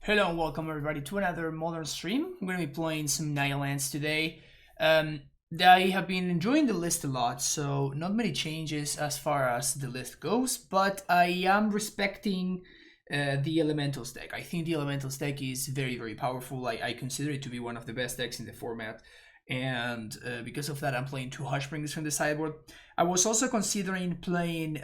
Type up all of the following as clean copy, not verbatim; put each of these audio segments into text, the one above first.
Hello and welcome everybody to another modern stream. I'm going to be playing some Nightlands today. I have been enjoying the list a lot, so not many changes as far as the list goes, but I am respecting the Elementals deck. I think the Elementals deck is very powerful. I consider it to be one of the best decks in the format, and because of that I'm playing two Hushbringers from the sideboard. I was also considering playing,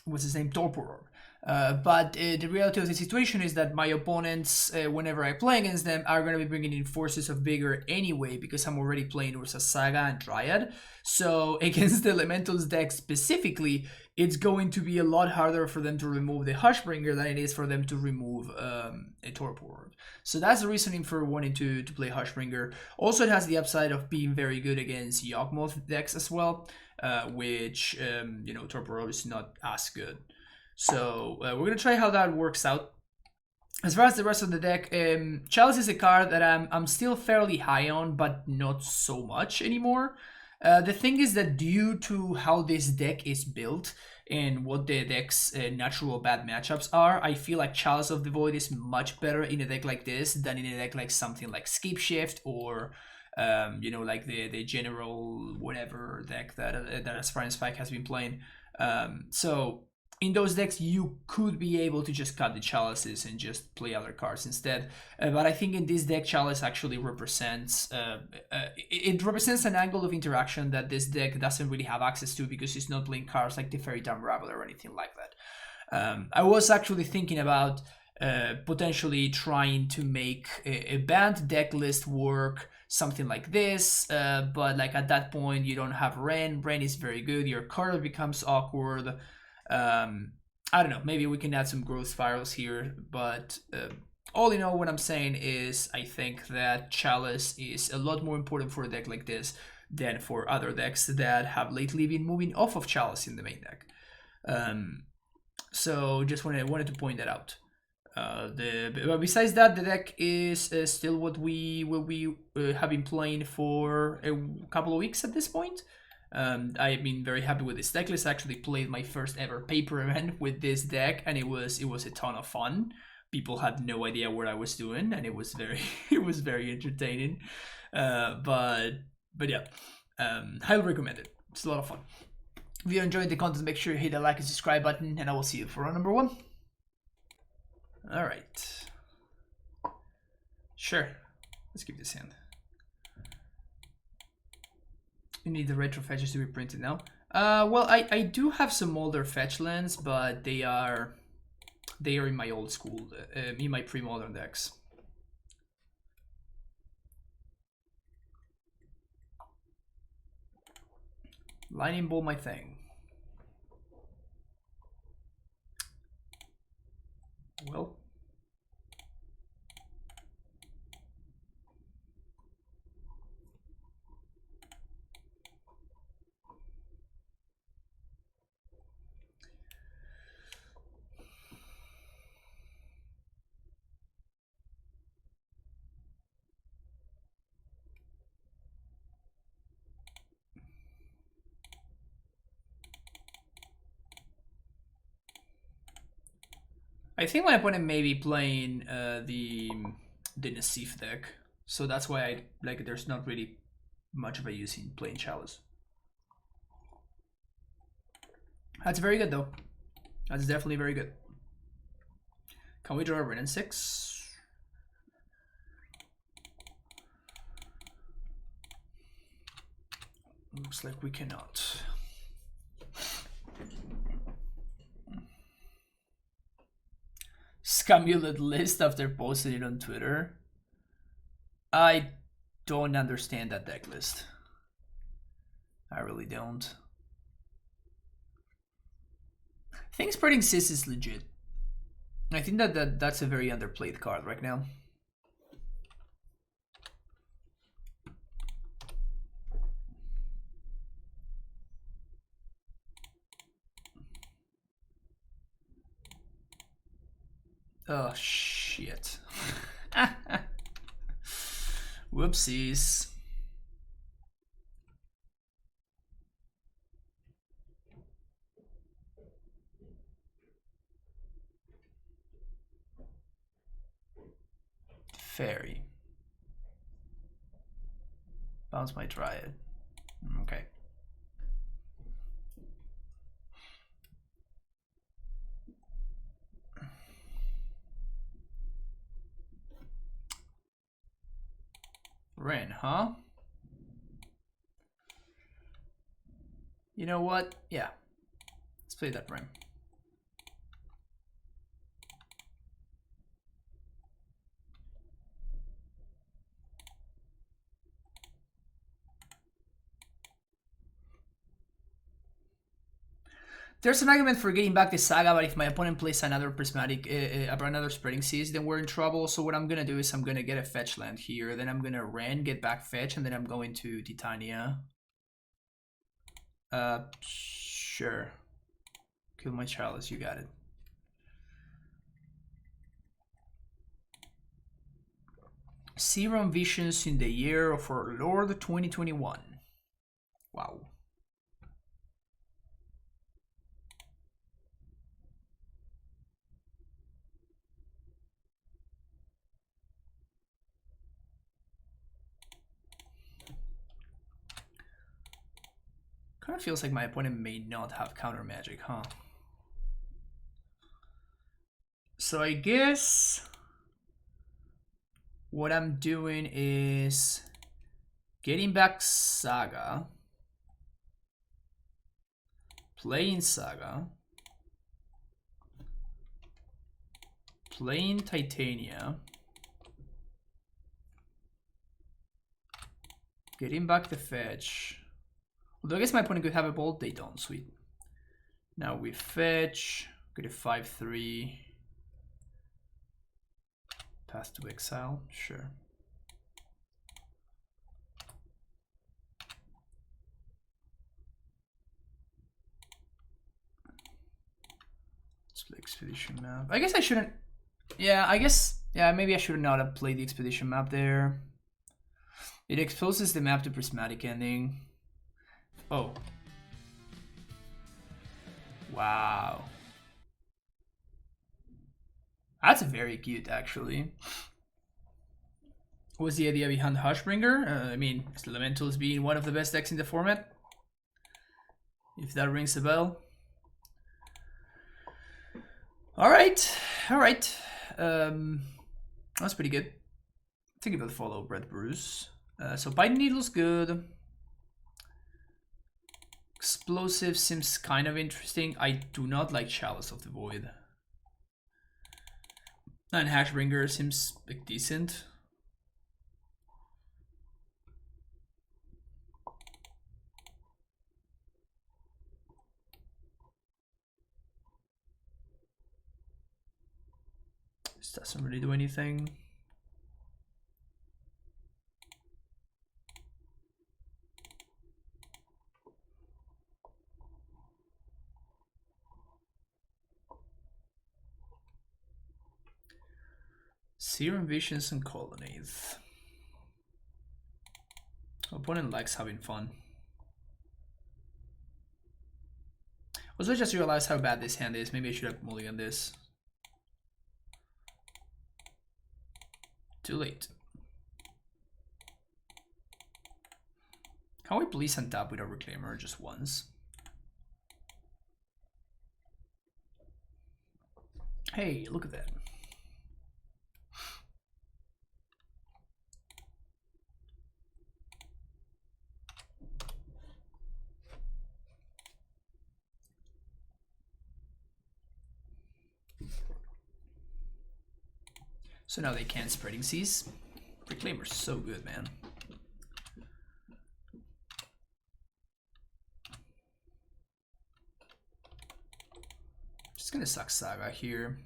what's his name, Torpor. But the reality of the situation is that my opponents, whenever I play against them, are going to be bringing in Forces of Vigor anyway, because I'm already playing Ursa Saga and Dryad. So against the Elementals deck specifically, it's going to be a lot harder for them to remove the Hushbringer than it is for them to remove a Torpor. So that's the reasoning for wanting to play Hushbringer. Also, it has the upside of being very good against Yawgmoth decks as well, which, Torpor is not as good. So we're going to try how that works out. As far as the rest of the deck, Chalice is a card that I'm still fairly high on, but not so much anymore. The thing is that due to how this deck is built and what the deck's natural bad matchups are, I feel like Chalice of the Void is much better in a deck like this than in a deck like something like Scapeshift or like the general whatever deck that Aspirant Spike has been playing. So in those decks, you could be able to just cut the Chalices and just play other cards instead. But I think in this deck, Chalice actually represents it represents an angle of interaction that this deck doesn't really have access to because it's not playing cards like the Fairy Time Raveler or anything like that. I was actually thinking about potentially trying to make a banned deck list work, something like this, but like at that point you don't have Ren. Ren is very good. Your card becomes awkward. I don't know, maybe we can add some growth spirals here, but all in all, what I'm saying is I think that Chalice is a lot more important for a deck like this than for other decks that have lately been moving off of Chalice in the main deck. So just wanted to point that out. But besides that, the deck is still what we have been playing for a couple of weeks at this point. I've been very happy with this deck list. I actually played my first ever paper event with this deck, and it was a ton of fun. People had no idea what I was doing, and it was very entertaining. But yeah, highly recommend it. It's a lot of fun. If you enjoyed the content, make sure you hit the like and subscribe button, and I will see you for round number 1. All right. Sure. Let's keep this hand. You need the retro fetches to be printed now. Well, I do have some older fetch lands, but they are in my old school, in my pre-modern decks. Lightning Bolt my thing. Well. I think my opponent may be playing the Nassif deck, so that's why there's not really much of a use in playing Chalice. That's very good though. That's definitely very good. Can we draw a Renin 6? Looks like we cannot. Scamulet list after posting it on Twitter. I don't understand that deck list. I really don't. I think Spreading Sis is legit. I think that's a very underplayed card right now. Oh shit. Whoopsies. Fairy. Bounce my Dryad. Okay. Ren, huh? You know what? Yeah. Let's play that Ren. There's an argument for getting back the Saga, but if my opponent plays another prismatic, another Spreading Seas, then we're in trouble. So what I'm gonna do is I'm gonna get a fetch land here, then I'm gonna Ren, get back fetch, and then I'm going to Titania. Sure. Kill my Chalice, you got it. Serum Visions in the year of our Lord 2021. Wow. Kind of feels like my opponent may not have counter magic, huh? So I guess what I'm doing is getting back Saga, playing Saga, playing Titania, getting back the fetch. Although I guess my opponent could have a bolt, they don't. Sweet. Now we fetch, get a 5/3. Path to exile, sure. Let's play Expedition map. I guess I shouldn't. Yeah, maybe I should not have played the Expedition map there. It exposes the map to Prismatic Ending. Oh. Wow. That's very cute, actually. What was the idea behind Hushbringer? I mean, Elementals being one of the best decks in the format. If that rings a bell. Alright. That's pretty good. Think about follow Red Bruce. So Biting Needle's good. Explosive seems kind of interesting. I do not like Chalice of the Void. And Hashbringer seems like decent. This doesn't really do anything. Serum Visions and Colonnades. Opponent likes having fun. Also, I just realized how bad this hand is. Maybe I should have mulliganed this. Too late. Can we please untap with a Reclaimer just once? Hey, look at that. So now they can't Spreading Seas. Reclaimer's so good, man. Just gonna suck Saga here.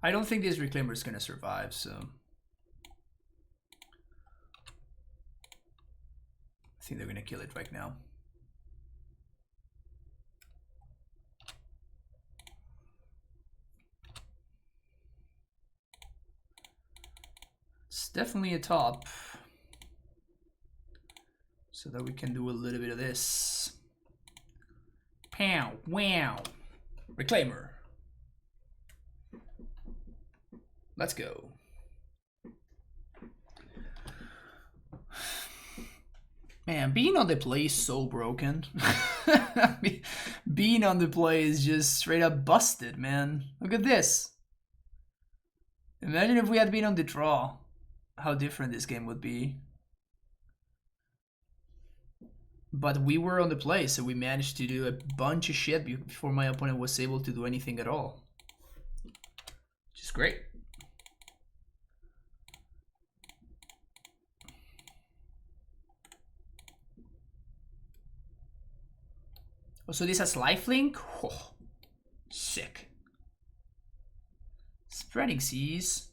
I don't think this Reclaimer is gonna survive, so I think they're gonna kill it right now. It's definitely a top, so that we can do a little bit of this. Pow, wow. Reclaimer. Let's go. Man, being on the play is so broken. Being on the play is just straight up busted, man. Look at this. Imagine if we had been on the draw. How different this game would be. But we were on the play, so we managed to do a bunch of shit before my opponent was able to do anything at all. Which is great. Oh, so this has lifelink? Oh, sick. Spreading seas.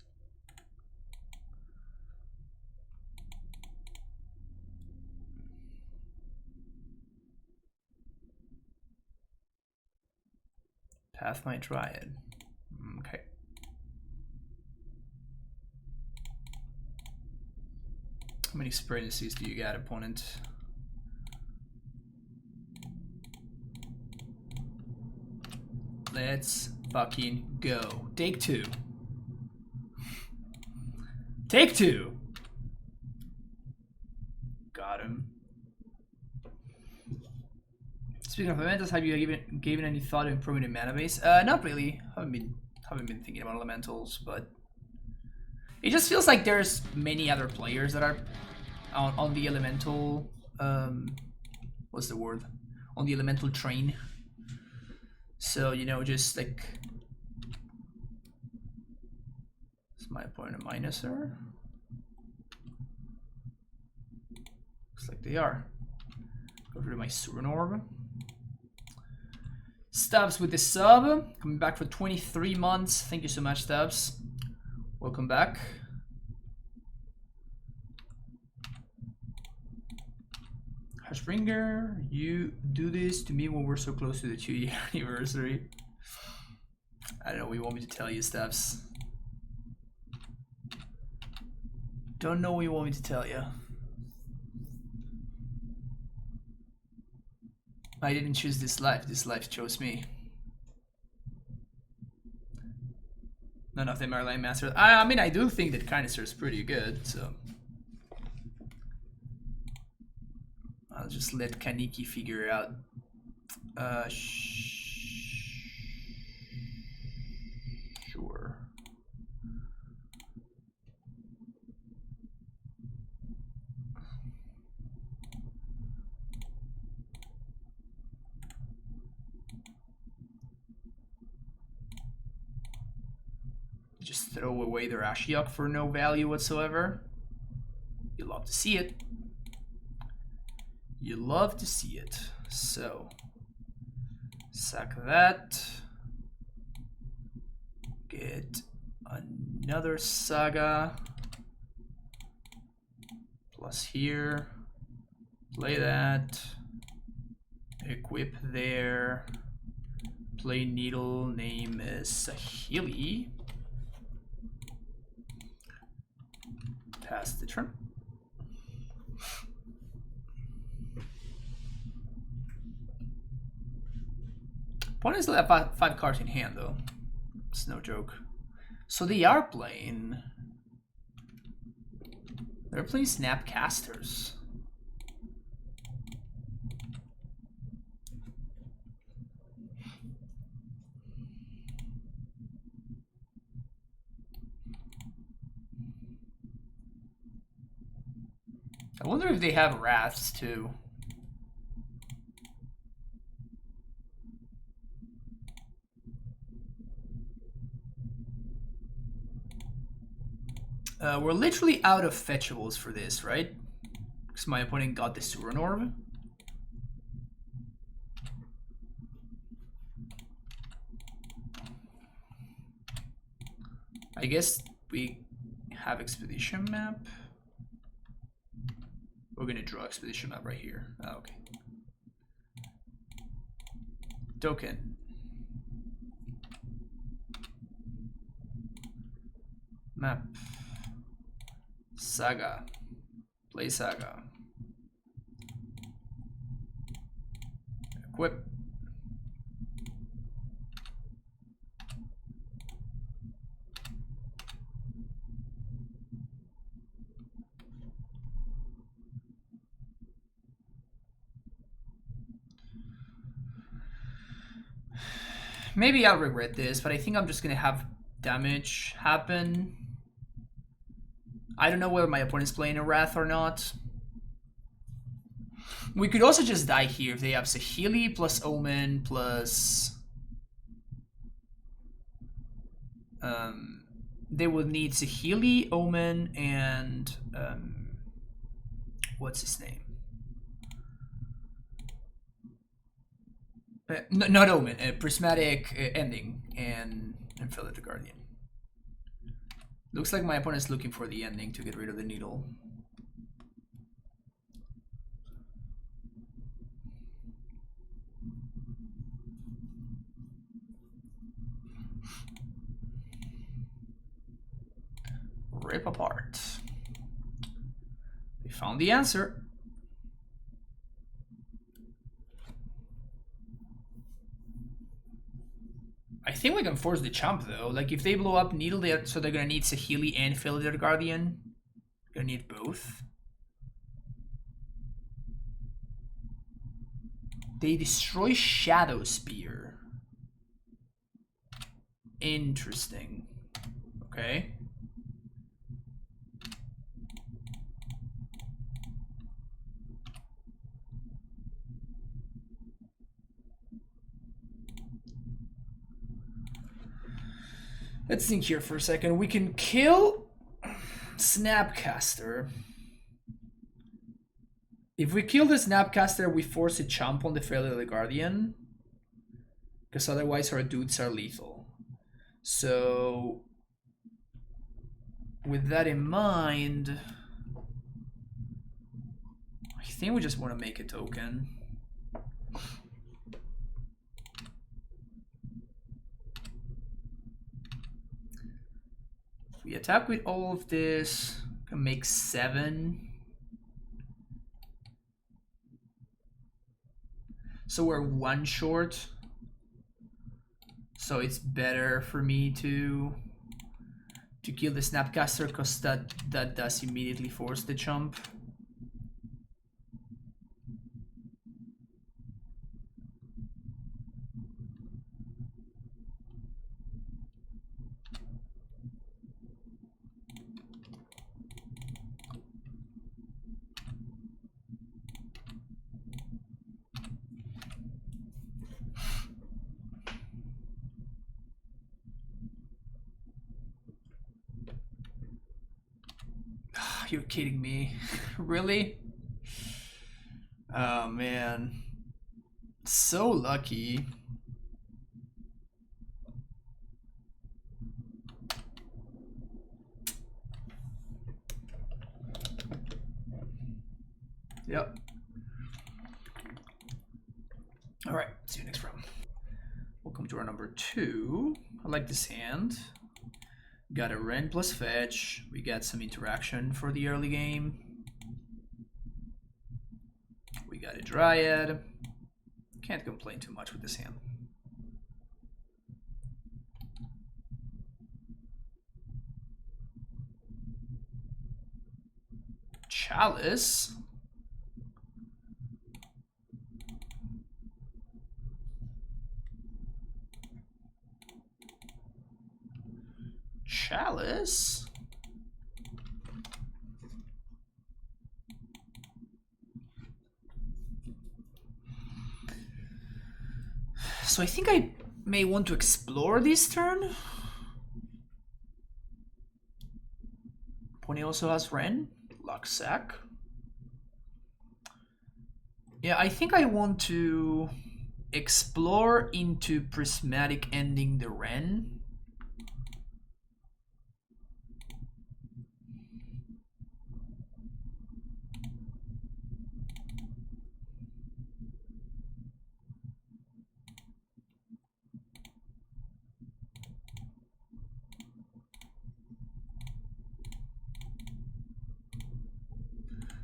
Path my Dryad. Okay. How many spreading seas do you got, opponent? Let's fucking go. Take two. Take two. Got him. Speaking of elementals, have you given any thought to improving the mana base? Not really. Haven't been thinking about elementals, but it just feels like there's many other players that are on the elemental. What's the word? On the elemental train. So, you know, just like... Is my opponent a minuser? Looks like they are. Go through my Surin Orb. Stubbs with the sub. Coming back for 23 months. Thank you so much, Stubbs. Welcome back. Hushbringer, you do this to me when we're so close to the 2-year anniversary. I don't know what you want me to tell you, Steps. Don't know what you want me to tell you. I didn't choose this life chose me. None of them are Line Masters. I mean, I do think that Kinister is pretty good, so... I'll just let Kaneki figure it out. Sure. Just throw away their Ashiok for no value whatsoever. You love to see it. You love to see it. So, sack that. Get another Saga. Plus here. Play that. Equip there. Play Needle. Name is Saheeli. Pass the turn. Opponents still have five cards in hand, though. It's no joke. So they are playing... They're playing Snapcasters. I wonder if they have Wraths, too. We're literally out of fetchables for this, right? Because my opponent got the Surin Orb. I guess we have Expedition Map. We're gonna draw Expedition Map right here. Oh, okay. Token. Map. Saga. Play Saga. Equip. Maybe I'll regret this, but I think I'm just gonna have damage happen. I don't know whether my opponent's playing a Wrath or not. We could also just die here if they have Saheeli plus Omen plus... they will need Saheeli, Omen, and... what's his name? No, not Omen, Prismatic Ending and Fill the Guardian. Looks like my opponent's looking for the ending to get rid of the needle. Rip apart. We found the answer. I think we can force the chump though. Like if they blow up needle, so they're gonna need Saheeli and Fill Guardian. Gonna need both. They destroy Shadow Spear. Interesting. Okay. Let's think here for a second. We can kill Snapcaster. If we kill the Snapcaster, we force a chump on the Failure of the Guardian. Because otherwise our dudes are lethal. So, with that in mind, I think we just want to make a token. We attack with all of this, can make 7. So we're 1 short. So it's better for me to kill the Snapcaster because that does immediately force the chump. You're kidding me. Really? Oh man. So lucky. Yep. Alright, see you next round. Welcome to our number 2. I like this hand. Got a Ren plus fetch. We got some interaction for the early game. We got a Dryad. Can't complain too much with this hand. Chalice. Chalice. So I think I may want to explore this turn. Pony also has Ren, Lucksack. Yeah, I think I want to explore into Prismatic Ending the Ren.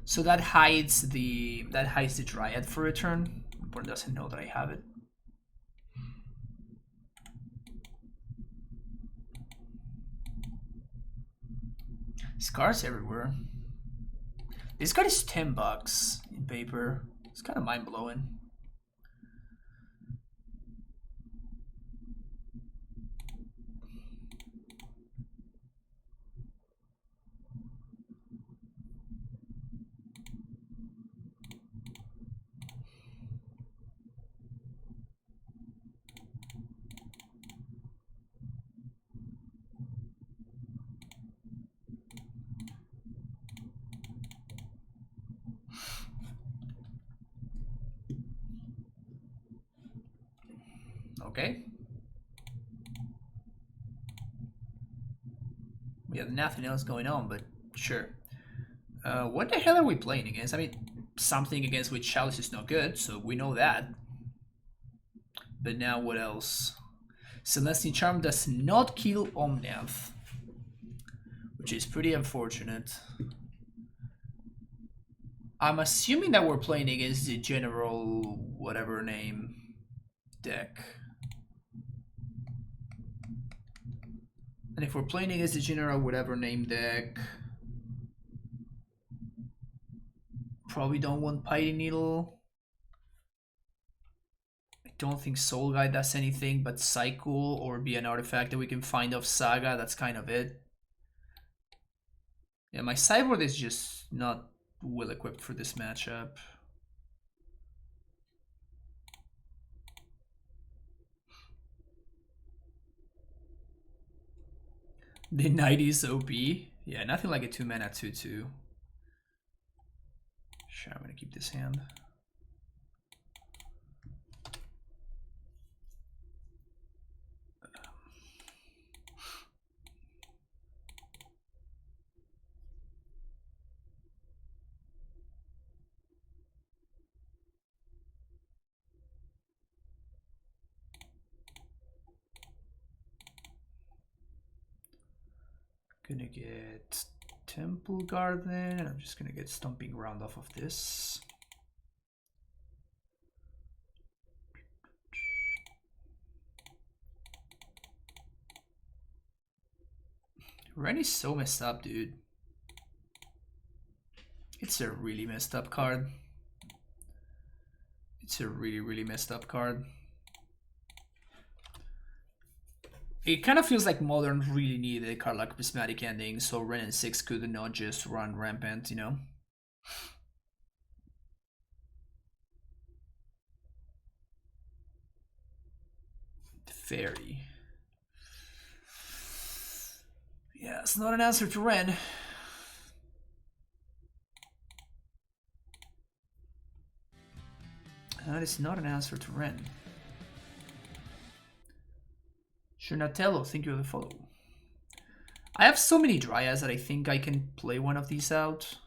So that hides the Dryad for a turn. Opponent doesn't know that I have it. Scars everywhere. This card is $10 in paper. It's kind of mind blowing. Okay. We have nothing else going on, but sure. What the hell are we playing against? I mean, something against which Chalice is not good, so we know that. But now what else? Celestine Charm does not kill Omnath, which is pretty unfortunate. I'm assuming that we're playing against the general whatever name deck. And if we're playing against the general whatever name deck, probably don't want Piety Needle. I don't think Soul Guide does anything but cycle or be an artifact that we can find off Saga. That's kind of it. Yeah, my sideboard is just not well equipped for this matchup. The 90s OP. Yeah, nothing like a 2-mana 2/2. Sure, I'm gonna keep this hand. Gonna get Temple Garden, and I'm just gonna get Stomping Ground off of this. Ren is so messed up, dude. It's a really messed up card. It's a really messed up card. It kind of feels like Modern really needed a card like Prismatic Ending, so Ren and 6 could not just run rampant, you know? The Fairy. Yeah, it's not an answer to Ren. That is not an answer to Ren. Shurnatello, thank you for the follow. I have so many Dryads that I think I can play one of these out.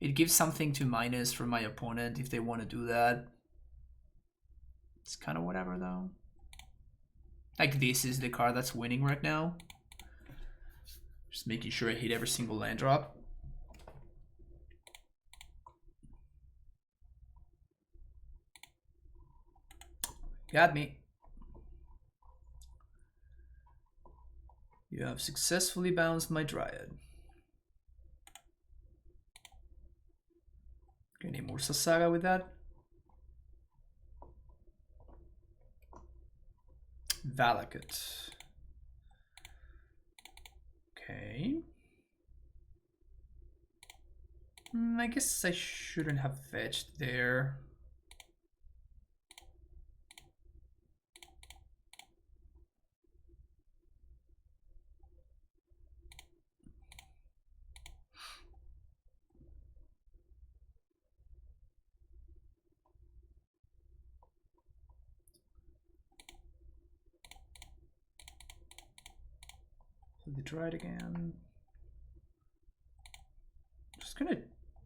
It gives something to minus for my opponent if they want to do that. It's kind of whatever though. Like this is the card that's winning right now. Just making sure I hit every single land drop. Got me. You have successfully bounced my Dryad. Can name Ursa Saga with that? Valakut. Okay. I guess I shouldn't have fetched there. So they try it again. Just gonna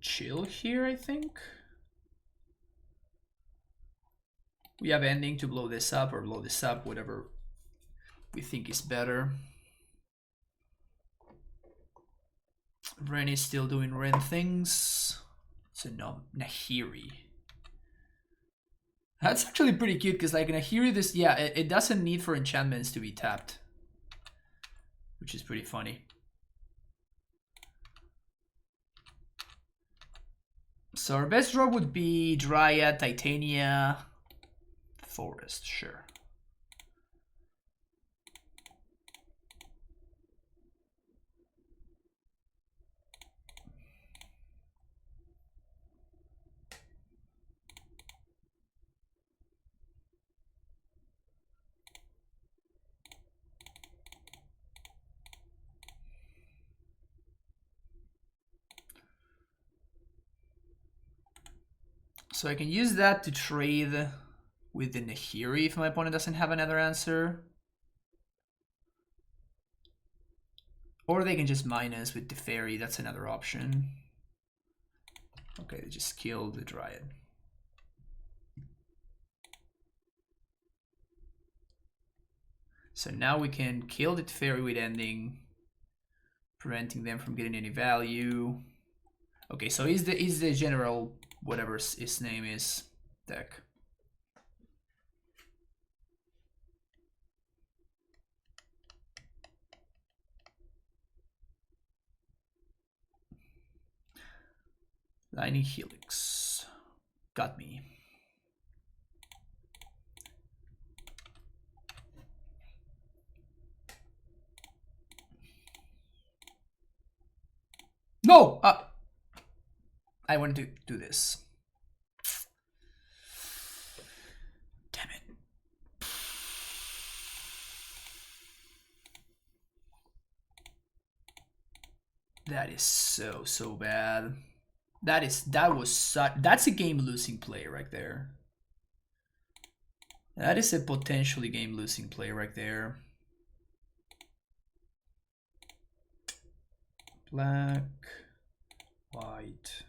chill here, I think. We have ending to blow this up or blow this up, whatever we think is better. Ren is still doing Ren things. So no, Nahiri. That's actually pretty cute because like Nahiri, this, yeah, it doesn't need for enchantments to be tapped, which is pretty funny. So our best draw would be Dryad, Titania, Forest, sure. So I can use that to trade with the Nahiri if my opponent doesn't have another answer. Or they can just minus with the Fairy, that's another option. Okay, they just killed the Dryad. So now we can kill the Fairy with Ending, preventing them from getting any value. Okay, so is the general, whatever his name is, deck. Lightning Helix. Got me. No! I wanted to do this. Damn it. That is so bad. That's a game-losing play right there. That is a potentially game-losing play right there. Black, white,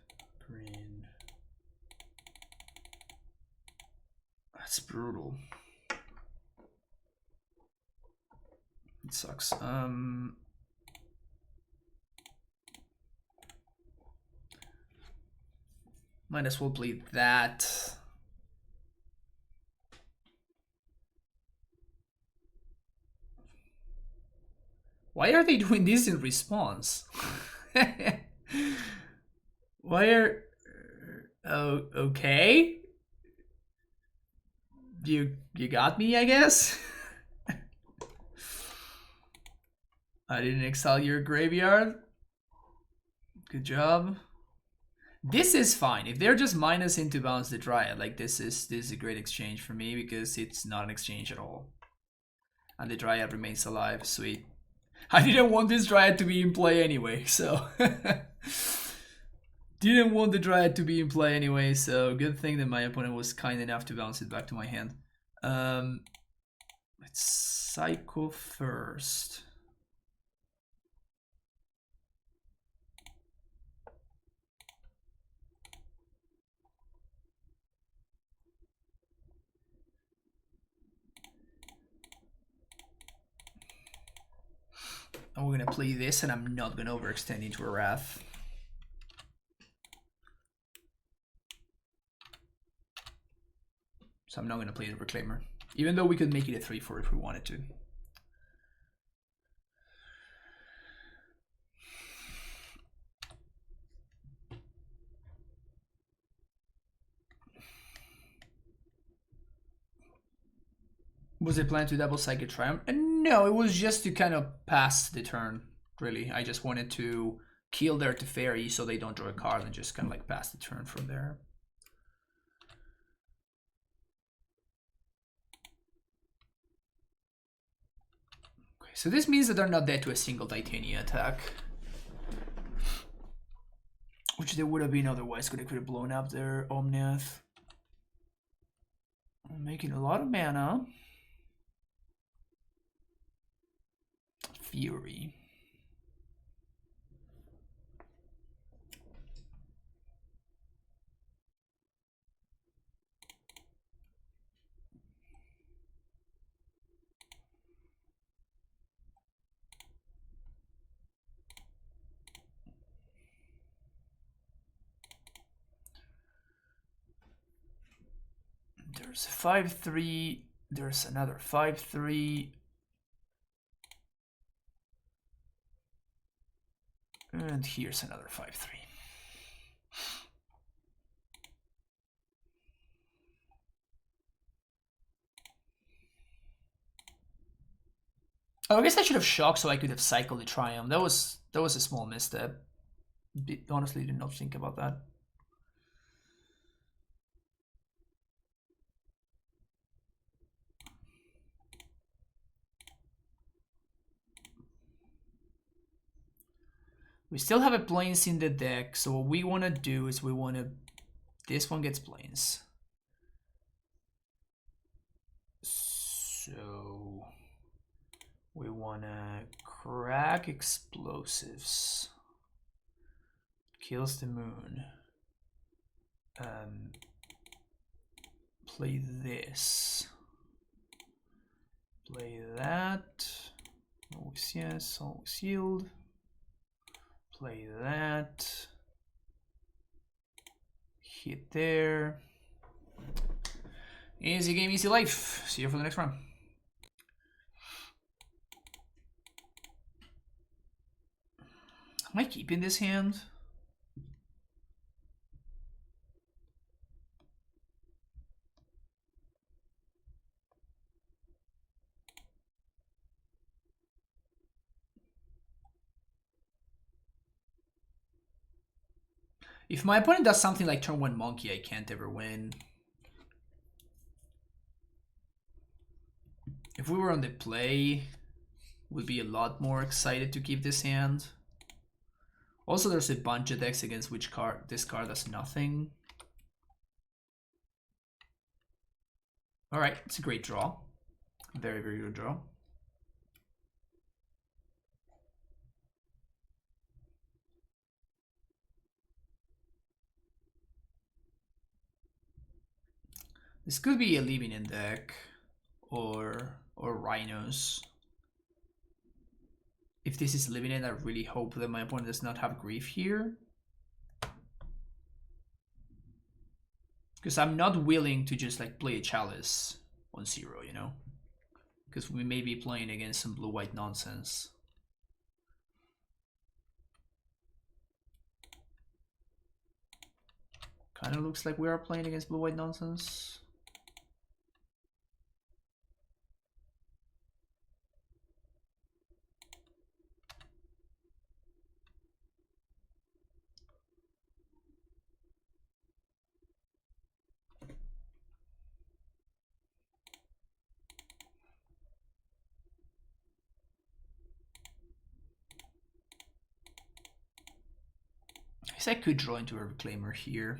green. That's brutal. It sucks. Might as well play that. Why are they doing this in response? Why are... Oh, okay. You got me, I guess? I didn't exile your graveyard. Good job. This is fine. If they're just minus into bounce the Dryad, like this is a great exchange for me because it's not an exchange at all. And the Dryad remains alive. Sweet. I didn't want this Dryad to be in play anyway, so... Didn't want the Dryad to be in play anyway, so good thing that my opponent was kind enough to bounce it back to my hand. Let's cycle first. And we're gonna play this, and I'm not gonna overextend into a Wrath. So I'm not gonna play the Reclaimer, even though we could make it a 3/4 if we wanted to. Was it planned to double Psychic Triumph? No, it was just to kind of pass the turn, really. I just wanted to kill their Teferi so they don't draw a card and just kind of like pass the turn from there. Okay, so this means that they're not dead to a single Titania attack. Which they would have been otherwise, could have blown up their Omnath. Making a lot of mana. Fury. There's a 5/3. There's another 5/3. And here's another 5/3. Oh, I guess I should have shocked so I could have cycled the Triumph. That was a small misstep. Honestly, did not think about that. We still have a Plains in the deck, so what we want to do is we want to... This one gets Plains. So we wanna crack explosives. Kills the moon. Play this. Play that. Always yes, always yield. Play that. Hit there. Easy game, easy life. See you for the next round. Am I keeping this hand? If my opponent does something like turn 1 monkey, I can't ever win. If we were on the play, would be a lot more excited to keep this hand. Also, there's a bunch of decks against which this card does nothing. Alright, it's a great draw. Very, very good draw. This could be a living in deck or rhinos. If this is living in, I really hope that my opponent does not have grief here. Because I'm not willing to just like play a chalice on 0, you know? Because we may be playing against some blue-white nonsense. Kind of looks like we are playing against blue-white nonsense. I guess I could draw into a reclaimer here.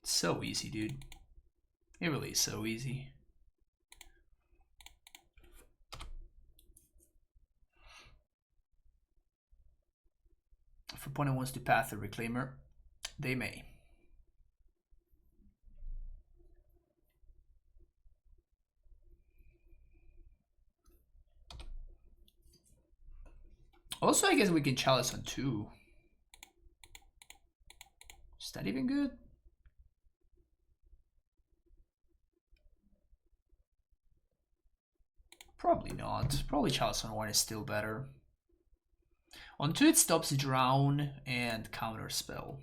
It's so easy, dude. It really is so easy. If opponent wants to path a reclaimer, they may. Also, I guess we can chalice on 2. Is that even good? Probably not. Probably chalice on 1 is still better. On 2 it stops drown and counter spell.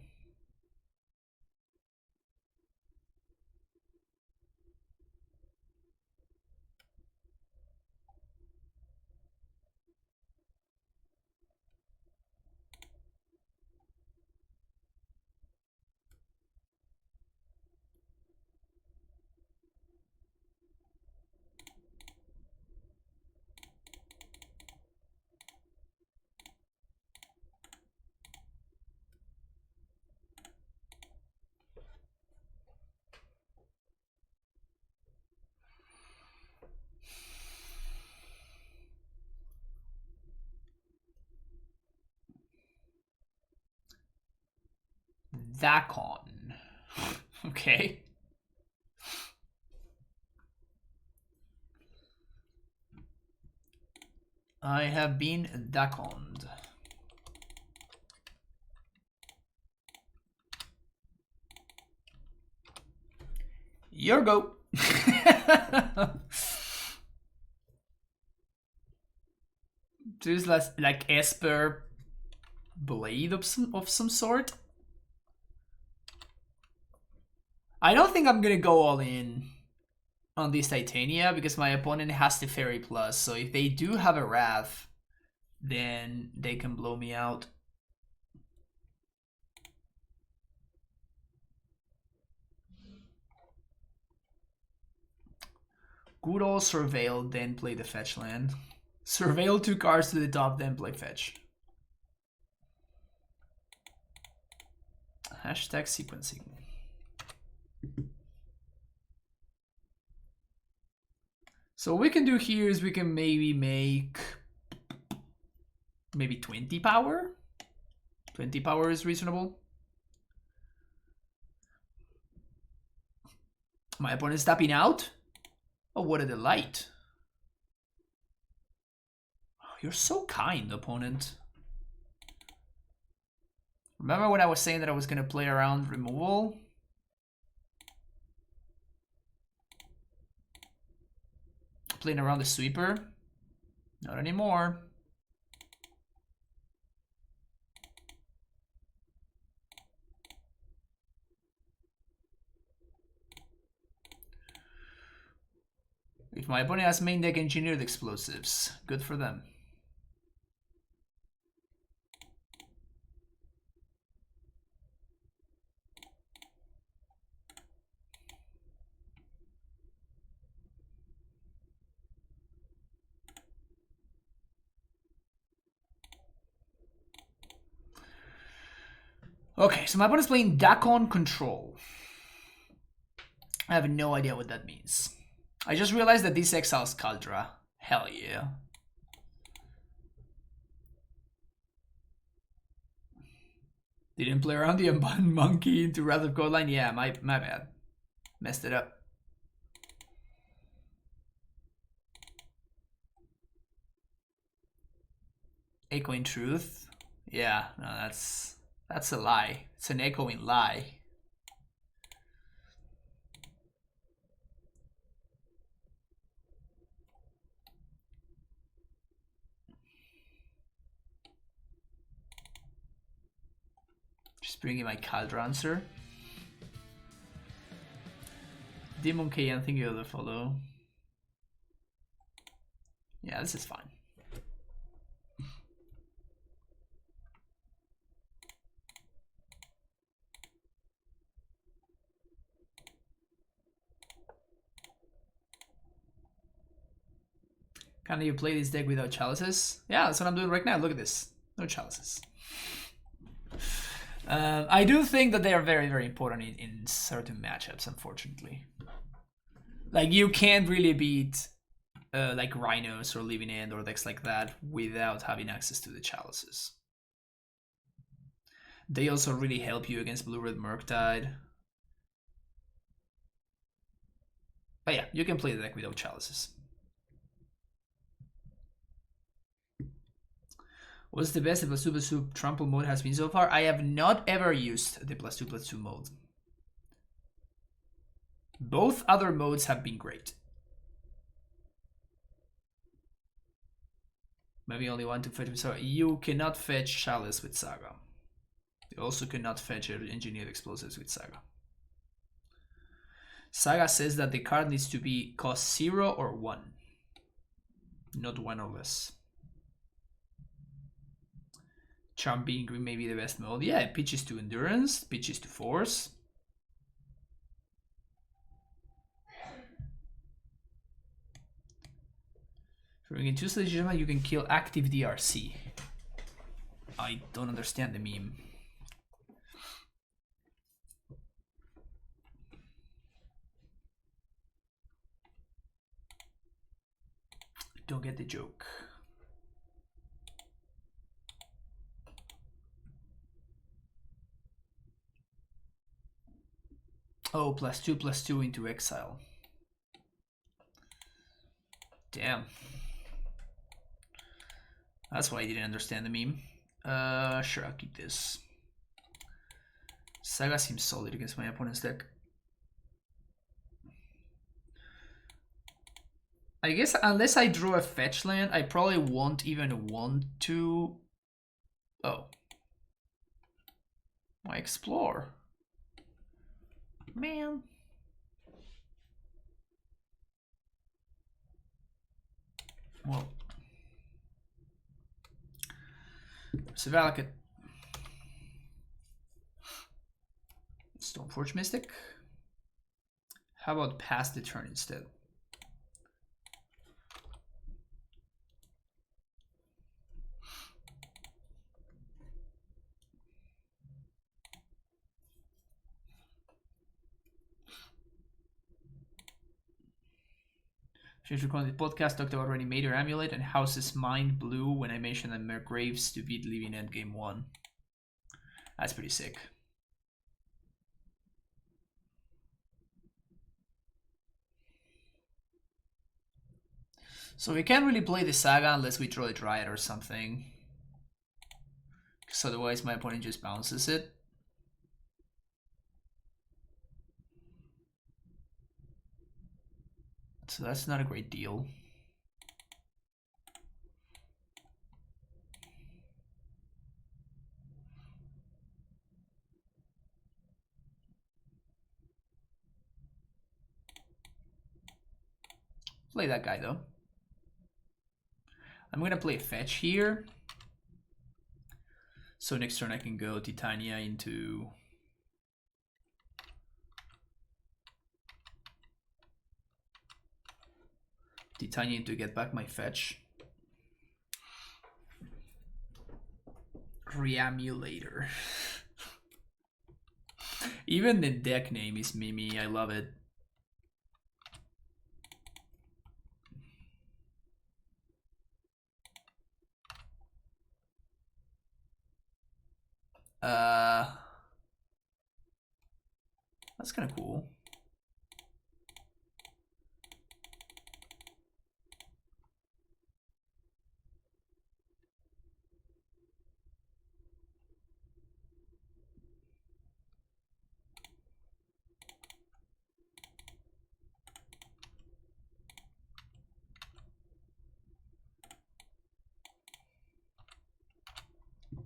Dakon. Okay. I have been Dakoned. Your go. There's like Esper blade of some sort. I don't think I'm gonna go all in on this Titania because my opponent has the Fairy Plus, so if they do have a Wrath, then they can blow me out. Good old Surveil, then play the fetch land. Surveil 2 cards to the top, then play fetch. Hashtag sequencing. So what we can do here is we can maybe make maybe 20 power. 20 power is reasonable. My opponent's tapping out. Oh, what a delight. Oh, you're so kind, opponent. Remember when I was saying that I was going to play around removal? Playing around the sweeper? Not anymore. If my opponent has main deck engineered explosives, good for them. Okay, so my opponent's playing Dakon Control. I have no idea what that means. I just realized that this exiles Kaldra. Hell yeah. Didn't play around the Unbound Monkey into Wrath of Godline? Yeah, my bad. Messed it up. Echoing Truth? Yeah, no, that's a lie. It's an echoing lie. Just bringing my Kaldra answer. Demon K, I think you're the follow. Yeah, this is fine. Can you play this deck without chalices? Yeah, that's what I'm doing right now. Look at this. No chalices. I do think that they are very, very important in certain matchups, unfortunately. Like, you can't really beat like Rhinos or Living End or decks like that without having access to the chalices. They also really help you against Blue-Red Murktide. But yeah, you can play the deck without chalices. What's the best the +2/+2 trample mode has been so far? I have not ever used the +2/+2 mode. Both other modes have been great. Maybe only one to fetch with Saga. You cannot fetch Chalice with Saga. You also cannot fetch Engineered Explosives with Saga. Saga says that the card needs to be cost 0 or 1. Not 1 or less. Charm being green may be the best mode. Yeah, it pitches to Endurance, pitches to Force. If you're in 2 Legitimate, you can kill active DRC. I don't understand the meme. Don't get the joke. Oh, +2/+2 into exile. Damn. That's why I didn't understand the meme. Sure, I'll keep this. Saga seems solid against my opponent's deck. I guess unless I draw a fetch land, I probably won't even want to... Oh. Why explore? Man. Well. Savalakut. Stoneforge Mystic. How about pass the turn instead? She's recording the podcast, talked about Reanimator Amulet and House's mind blew when I mentioned that Mer Graves to beat Living Endgame 1. That's pretty sick. So we can't really play the Saga unless we draw a Dryad or something. Because otherwise my opponent just bounces it. So that's not a great deal. Play that guy though. I'm gonna play fetch here. So next turn I can go Titania into to get back my fetch. Reamulator. Even the deck name is Mimi, I love it. That's kind of cool.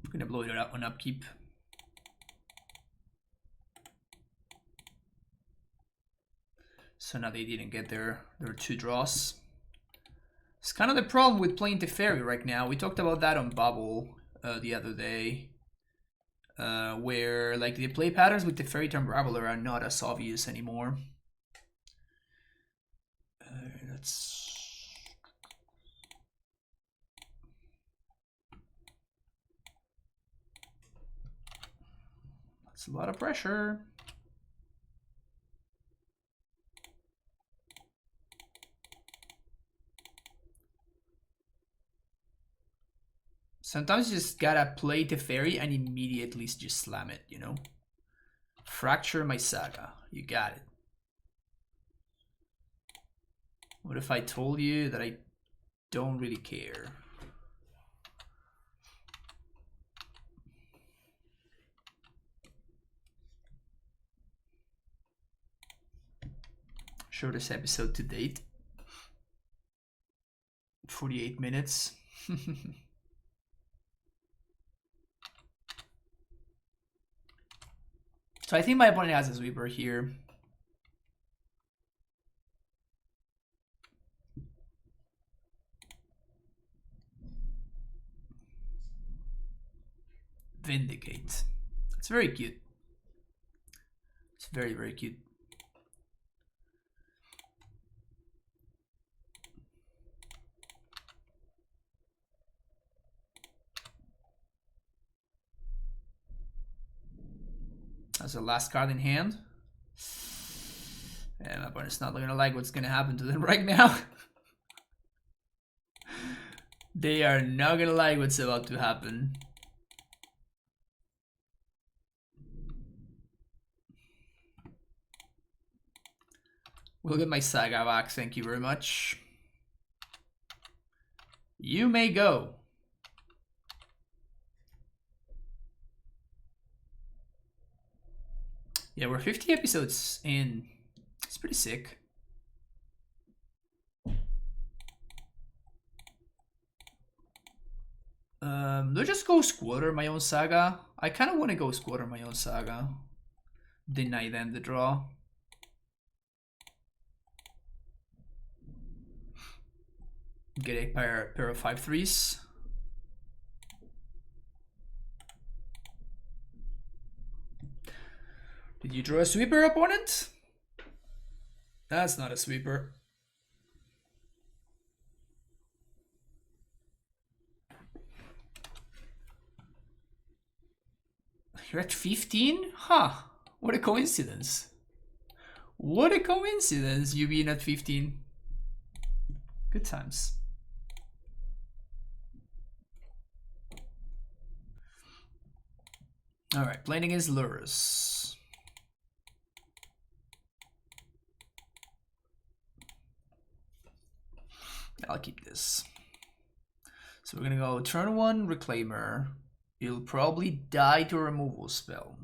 I'm gonna blow it up on upkeep. So now they didn't get their 2 draws. It's kind of the problem with playing Teferi right now. We talked about that on Bubble the other day. Where like the play patterns with Teferi turn Raveler are not as obvious anymore. That's a lot of pressure. Sometimes you just gotta play Teferi and immediately just slam it, you know? Fracture my Saga. You got it. What if I told you that I don't really care? Shortest episode to date. 48 minutes. So I think my opponent has a sweeper here. Vindicate. It's very cute. It's very, very cute. That's the last card in hand. And my opponent's not gonna like what's gonna happen to them right now. They are not gonna like what's about to happen. We'll get my Saga back, thank you very much. You may go. Yeah, we're 50 episodes in. It's pretty sick. Do I just go squatter my own Saga? I kind of want to go squatter my own Saga. Deny them the draw. Get a pair of 5/3s. Did you draw a sweeper, opponent? That's not a sweeper. You're at 15? Huh. What a coincidence. What a coincidence, you being at 15. Good times. Alright, playing against Lurrus. I'll keep this. So we're gonna go turn 1 Reclaimer. You'll probably die to a removal spell.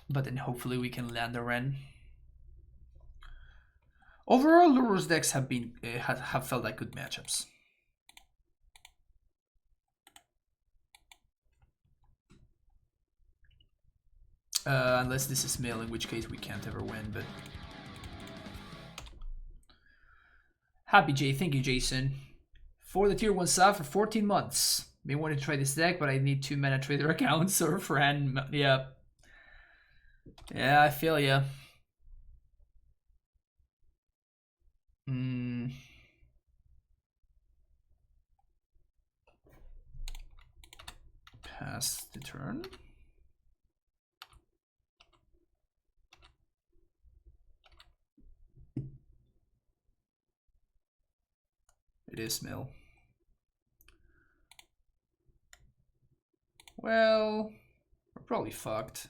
But then hopefully we can land a Ren. Overall, Lurrus decks have been have felt like good matchups. Unless this is mill, in which case we can't ever win, but... Happy Jay, thank you Jason. For the tier 1 sub for 14 months. May want to try this deck, but I need 2 mana trader accounts or friend. Yeah. Yeah, I feel ya. Pass the turn. It is mill. Well, we're probably fucked.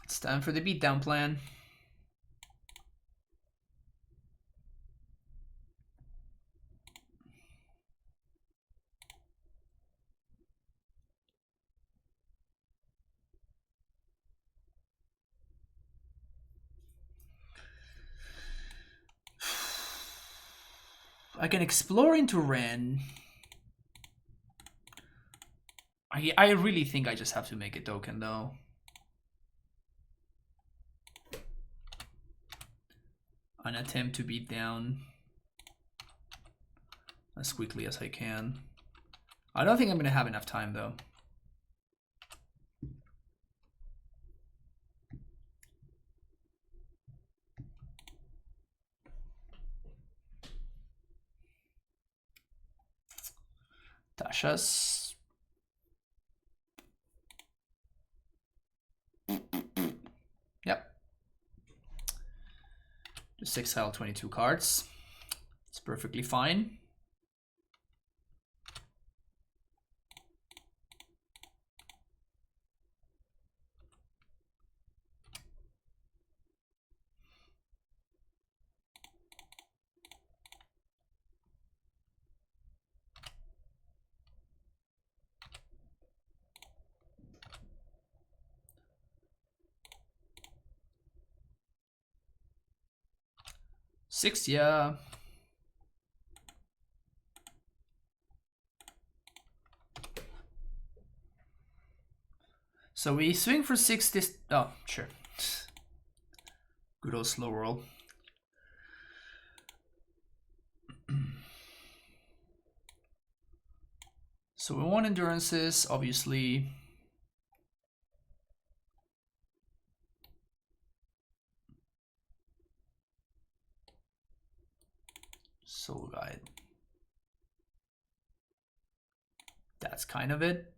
It's time for the beatdown plan. I can explore into Ren. I really think I just have to make a token though. An attempt to beat down as quickly as I can. I don't think I'm gonna have enough time though. Tasha's. Yep. Just exile 22 cards. It's perfectly fine. Six, yeah. So we swing for 6 this... Oh, sure. Good old slow roll. So we want endurances, obviously. Soul Guide. That's kind of it.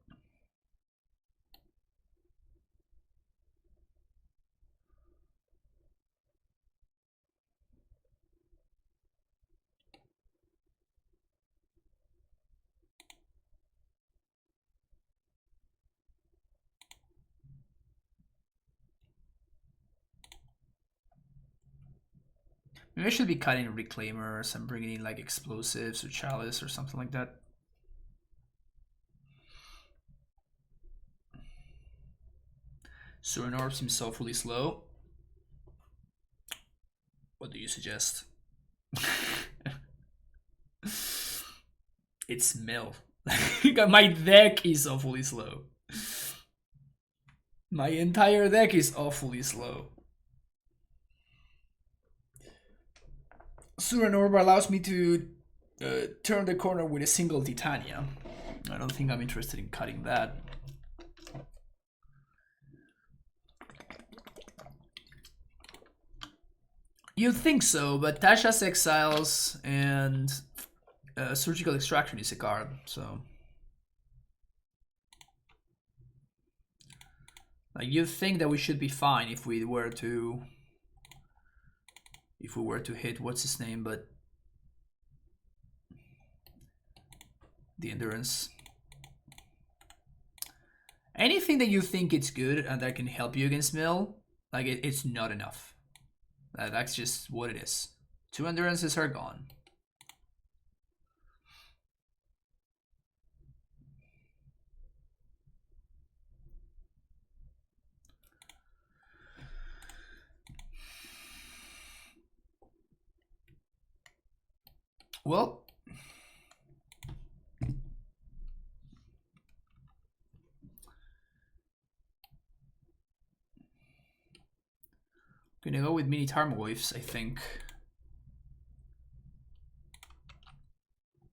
Maybe I should be cutting Reclaimers and bringing in like Explosives or Chalice or something like that. Surin Orb seems awfully slow. What do you suggest? It's mill. My deck is awfully slow. My entire deck is awfully slow. Surin Orb allows me to turn the corner with a single Titania. I don't think I'm interested in cutting that. You'd think so, but Tasha's Exiles and Surgical Extraction is a card, so... Like, you'd think that we should be fine if we were to... If we were to hit what's his name, but... The Endurance. Anything that you think it's good and that can help you against Mill, like, it's not enough. That's just what it is. 2 Endurances are gone. Well, gonna go with mini Tarmogoyfs, I think.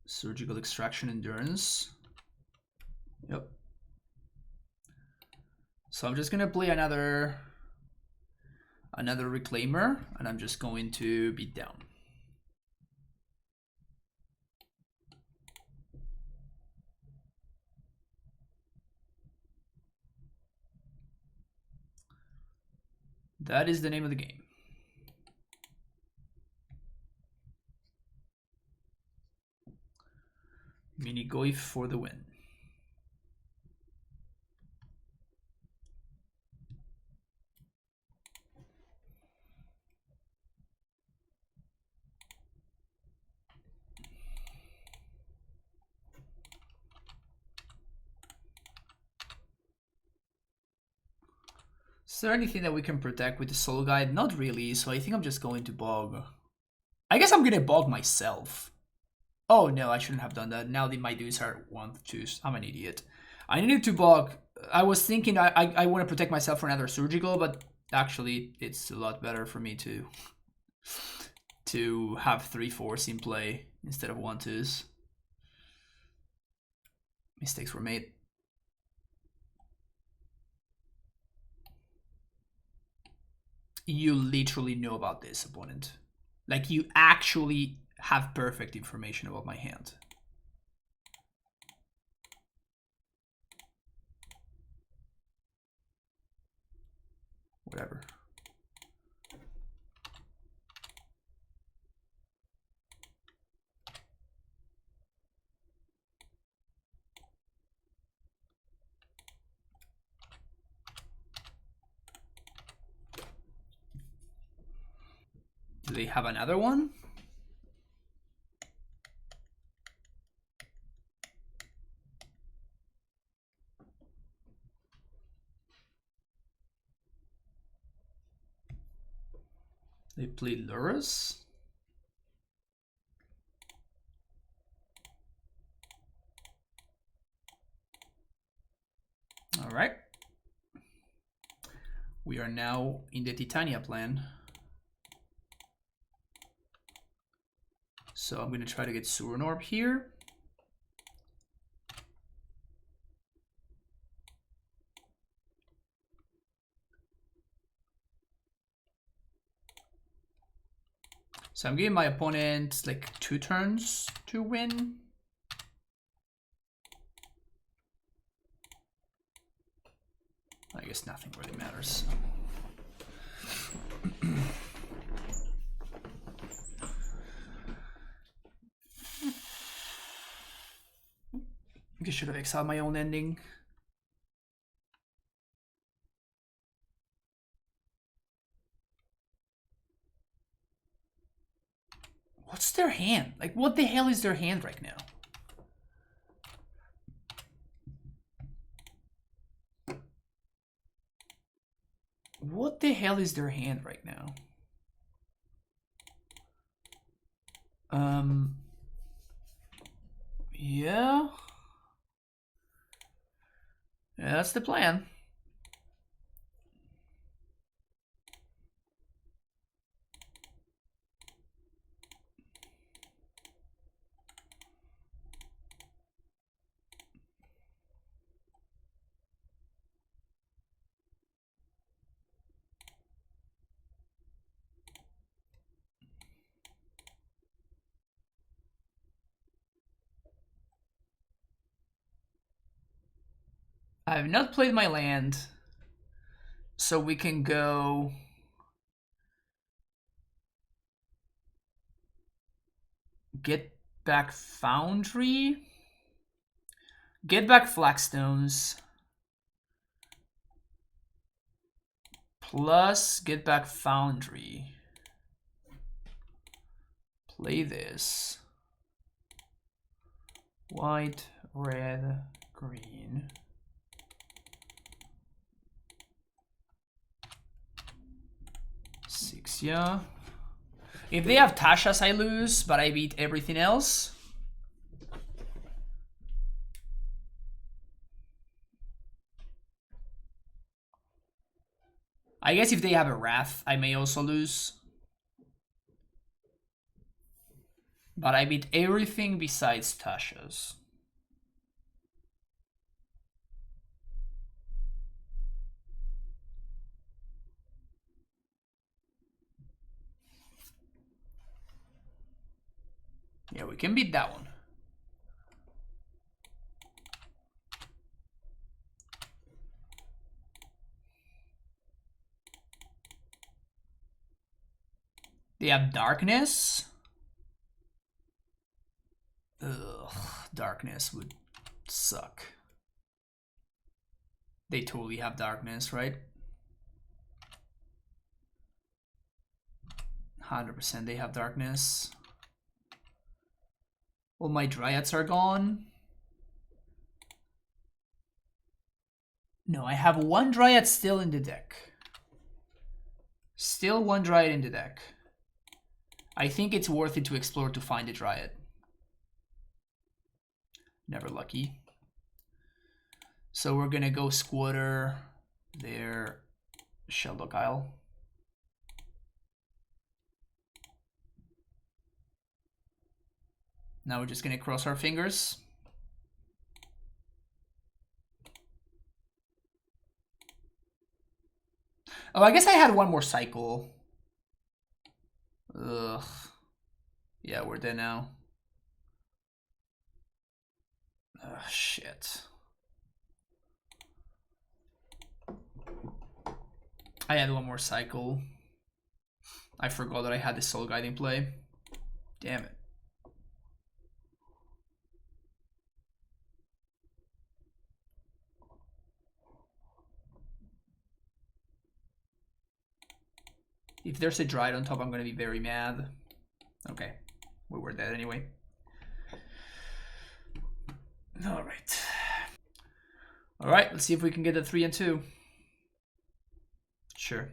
Surgical Extraction Endurance. Yep. So I'm just gonna play another Reclaimer, and I'm just going to beat down. That is the name of the game. Mini Goyf for the win. Is there anything that we can protect with the Soul Guide? Not really, so I think I'm just going to bog. I guess I'm gonna bog myself. Oh no, I shouldn't have done that. Now my dudes are 1-2. I'm an idiot. I needed to bog. I was thinking I want to protect myself for another Surgical, but actually it's a lot better for me to have 3-4s in play instead of 1-2s. Mistakes were made. You literally know about this, opponent. Like, you actually have perfect information about my hand. Whatever. Do they have another one? They played Lurrus. All right. We are now in the Titania plan. So I'm going to try to get Suranorb here. So I'm giving my opponent like 2 turns to win. I guess nothing really matters. I should have exiled my own ending. What's their hand? Like, what the hell is their hand right now? What the hell is their hand right now? Yeah. Yeah, that's the plan. I have not played my land, so we can go... Get back Foundry. Get back Flagstones. Plus get back Foundry. Play this. White, red, green. Six, yeah. If they have Tasha's, I lose, but I beat everything else. I guess if they have a Wrath, I may also lose. But I beat everything besides Tasha's. Yeah, we can beat that one. They have Darkness. Ugh, Darkness would suck. They totally have Darkness, right? 100% they have Darkness. All my Dryads are gone. No, I have one Dryad still in the deck. Still one Dryad in the deck. I think it's worth it to explore to find a Dryad. Never lucky. So we're gonna go Squatter there, Sheldock Isle. Now we're just gonna cross our fingers. Oh, I guess I had one more cycle. Ugh. Yeah, we're there now. Ugh, shit. I had one more cycle. I forgot that I had the Soul Guide in play. Damn it. If there's a Dryad on top, I'm gonna be very mad. Okay, we were dead anyway. Alright. Alright, let's see if we can get a 3 and 2. Sure.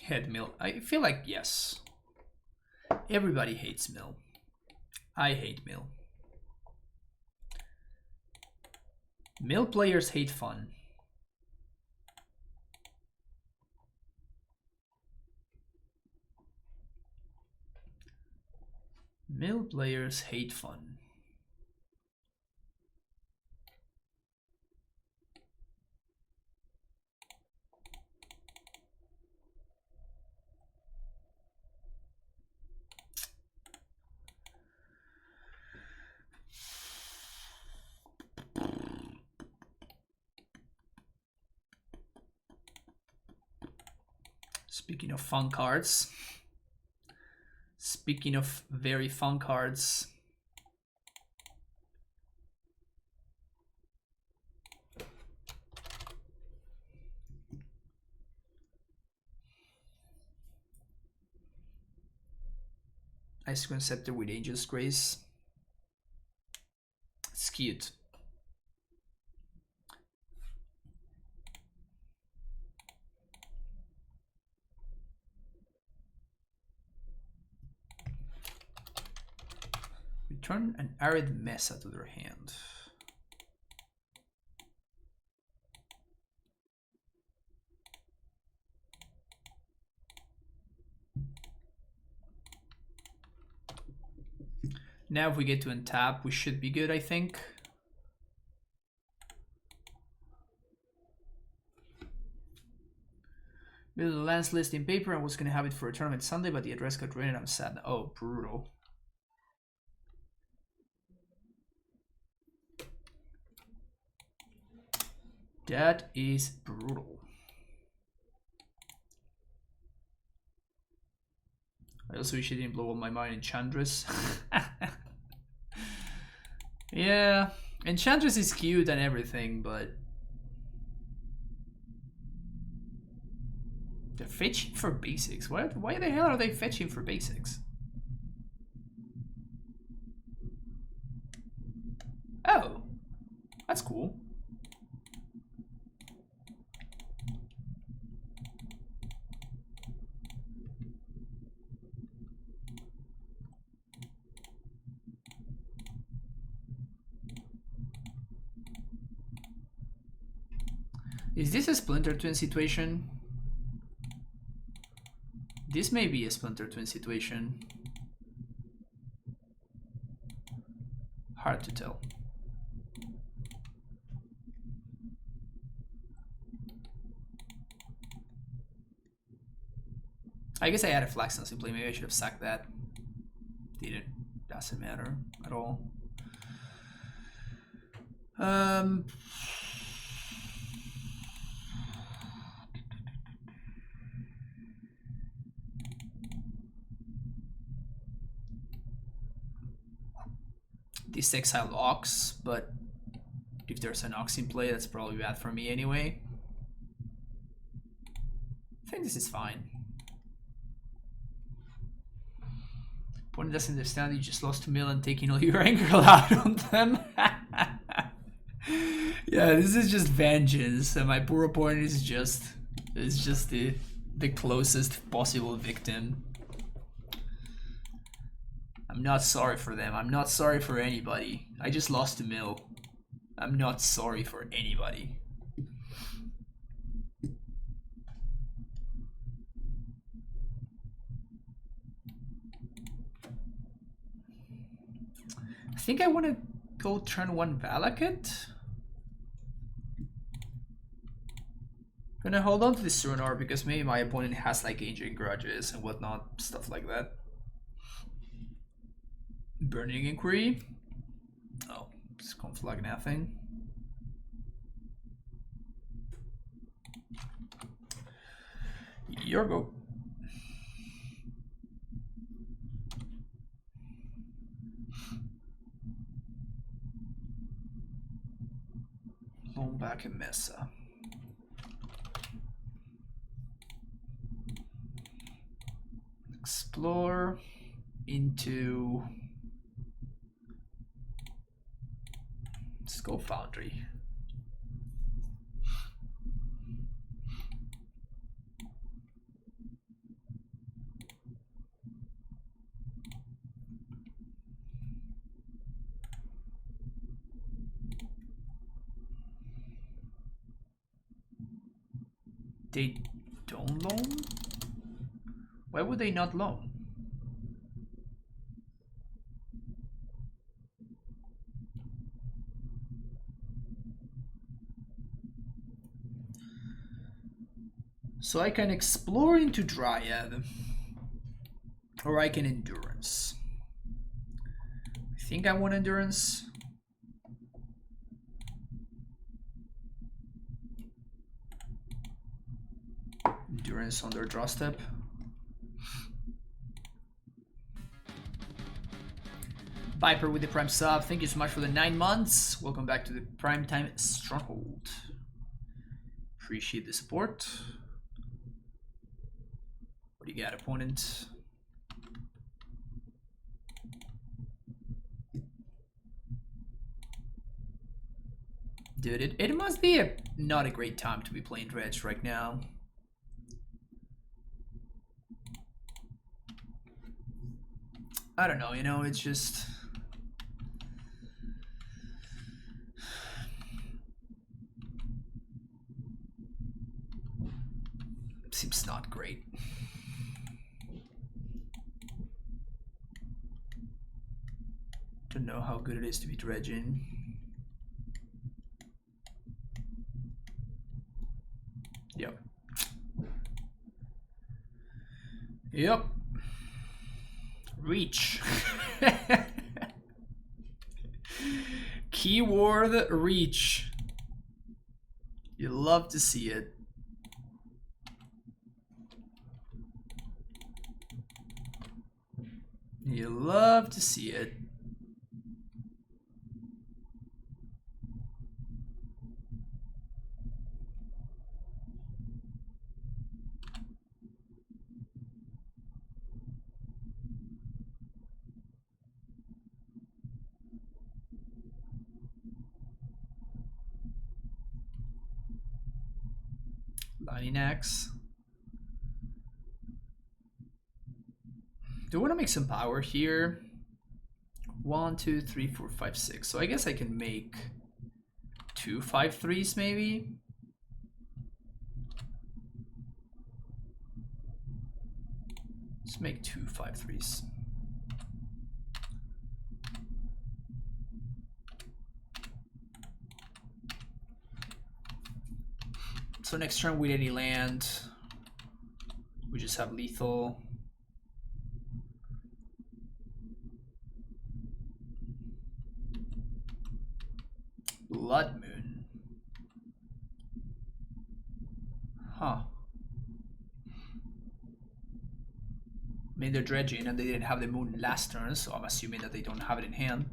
Head mill. I feel like yes. Everybody hates mill. I hate mill. Mill players hate fun. Mill players hate fun. Speaking of fun cards. Speaking of very fun cards. Ice-Queen Scepter with Angel's Grace. It's cute. Return an Arid Mesa to their hand. Now if we get to untap, we should be good, I think. Build a lance list in paper and was gonna have it for a tournament Sunday, but the address got ran and I'm sad. Oh, brutal. That is brutal. I also wish I didn't blow all my mind in Enchantress. Yeah, Enchantress is cute and everything, but they're fetching for basics. Why the hell are they fetching for basics? Oh, that's cool. Is this a Splinter Twin situation? This may be a Splinter Twin situation. Hard to tell. I guess I had a Flaxen simply. Maybe I should have sacked that. Didn't. Doesn't matter at all. This exile Ox, but if there's an Ox in play, that's probably bad for me anyway. I think this is fine. Opponent doesn't understand, you just lost to mill and taking all your anger out on them. Yeah, this is just vengeance, and my poor opponent is just the closest possible victim. I'm not sorry for them. I'm not sorry for anybody. I just lost to mill. I'm not sorry for anybody. I think I want to go turn 1 Valakut. Gonna hold on to this Runar because maybe my opponent has like Ancient Grudges and whatnot, stuff like that. Burning Inquiry. Oh, it's conflag nothing. Your go. Lomback and Mesa. Explore into Scope Foundry. They don't loan? Why would they not loan? So I can explore into Dryad, or I can Endurance. I think I want Endurance. Endurance on their draw step. Viper with the Prime sub, thank you so much for the 9 months. Welcome back to the Primetime Stronghold. Appreciate the support. What do you got, opponent? Dude, it must be not a great time to be playing Dredge right now. I don't know, you know, it's just... Seems not great. Don't know how good it is to be dredging. Yep. Yep. Reach. Keyword reach. You love to see it. You love to see it. Lightning Axe. Do I want to make some power here? 1, 2, 3, 4, 5, 6. So I guess I can make 2 5/3s maybe. Let's make 2 5/3s. So next turn with any land, we just have lethal. Blood Moon. Huh. Made their Dredge in and they didn't have the moon last turn, so I'm assuming that they don't have it in hand.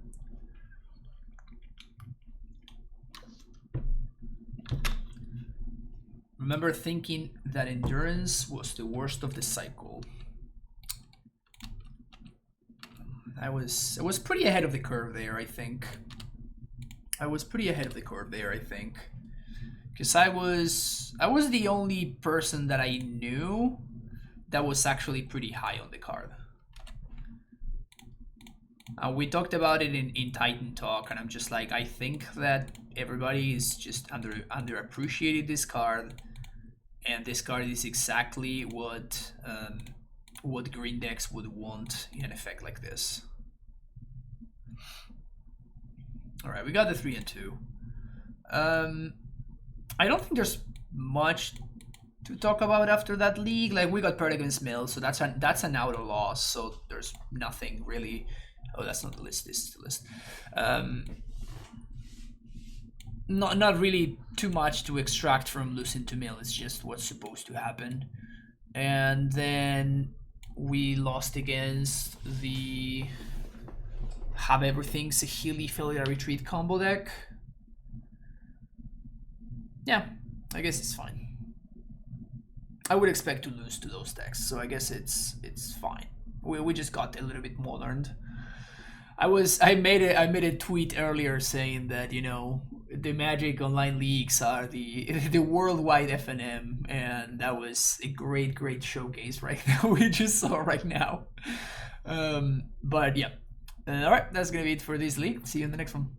Remember thinking that Endurance was the worst of the cycle. I was pretty ahead of the curve there, I think. Because I was the only person that I knew that was actually pretty high on the card. We talked about it in Titan Talk, and I'm just like, I think that everybody is just underappreciated this card, and this card is exactly what green decks would want in an effect like this. All right, we got the 3 and 2. I don't think there's much to talk about after that league. Like, we got Perdigon's Mill, so that's an auto loss. So there's nothing really. Oh, that's not the list. This is the list. Not really too much to extract from losing to Mill. It's just what's supposed to happen. And then we lost against the Have Everything Saheeli Failure Retreat combo deck. Yeah, I guess it's fine. I would expect to lose to those decks, so I guess it's fine. We just got a little bit moderned. I made a tweet earlier saying that, you know, the Magic Online leagues are the worldwide FNM, and that was a great showcase right now. We just saw right now. But yeah. All right, that's gonna be it for this league. See you in the next one.